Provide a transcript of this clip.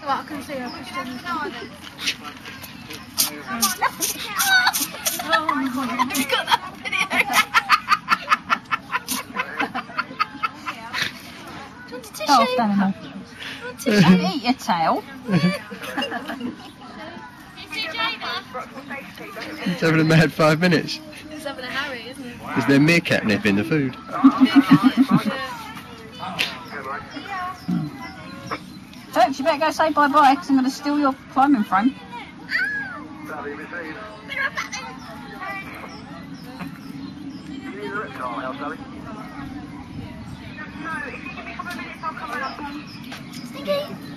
Well, I can see her Christian. Oh my god, have you got that video? Do you want a tissue? Oh, animal. Don't eat your tail. It's having a mad 5 minutes. It's having a Harry, isn't it? Is there meerkat nipping the food? Turks, you better go say bye-bye because I'm going to steal your climbing frame. Stinky!